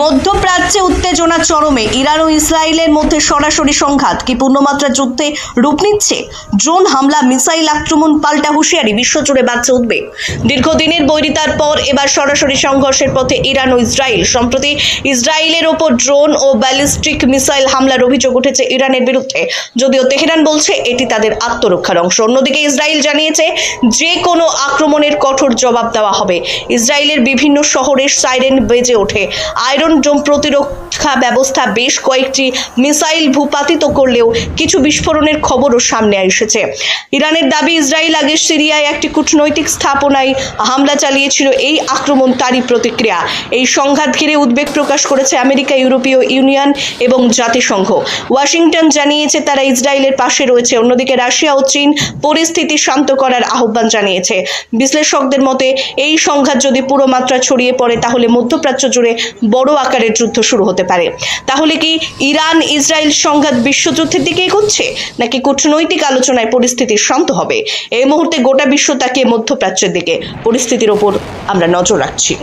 মধ্যপ্রাচ্যে উত্তেজনা চরমে। ইরান ও ইসরায়েলের মধ্যে সরাসরি সংঘাত কি পূর্ণমাত্রা যুদ্ধে রূপ নিচ্ছে? ড্রোন হামলা, মিসাইল আক্রমণ, পাল্টা হুঁশিয়ারি, বিশ্বজুড়ে বাড়ছে উদ্বেগ। দীর্ঘদিনের বৈরিতার পর এবার সরাসরি সংঘর্ষের পথে ইরান ও ইসরায়েল। সম্প্রতি ইসরায়েলের ওপর ড্রোন ও ব্যালিস্টিক মিসাইল হামলার অভিযোগ উঠেছে ইরানের বিরুদ্ধে, যদিও তেহরান বলছে এটি তাদের আত্মরক্ষার অংশ। অন্যদিকে ইসরায়েল জানিয়েছে যে কোনো আক্রমণের কঠোর জবাব দেওয়া হবে। ইসরায়েলের বিভিন্ন শহরের সাইরেন বেজে ওঠে। আয়রন ডোম প্রতিরক্ষা ব্যবস্থা বেশ কয়েকটি মিসাইল ভূপাতিত করলেও কিছু বিস্ফোরণের খবরও সামনে এসেছে। ইরানের দাবি, ইসরায়েল আগে সিরিয়ায় একটি কূটনৈতিক স্থাপনায় হামলা চালিয়েছিল। এই আক্রমণ তারই প্রতিক্রিয়া। এই সংঘাত ঘিরে উদ্বেগ প্রকাশ করেছে আমেরিকা, ইউরোপীয় ইউনিয়ন এবং জাতিসংঘ। ওয়াশিংটন জানিয়েছে তারা ইসরায়েলের পাশে রয়েছে। অন্যদিকে রাশিয়া ও চীন পরিস্থিতি শান্ত করার আহ্বান জানিয়েছে। বিশ্লেষকদের মতে এই সংঘাত যদি পুরো মাত্রা ছড়িয়ে পড়ে তাহলে মধ্যপ্রাচ্য জুড়ে বড় আকারের যুদ্ধ শুরু হতে পারে। তাহলে কি ইরান ইসরায়েল সংঘাত বিশ্বযুদ্ধের দিকে এগোচ্ছে, নাকি কূটনৈতিক আলোচনায় পরিস্থিতি শান্ত হবে? এই মুহূর্তে গোটা বিশ্ব তাকিয়ে মধ্যপ্রাচ্যের দিকে। পরিস্থিতির ওপর আমরা নজর রাখছি।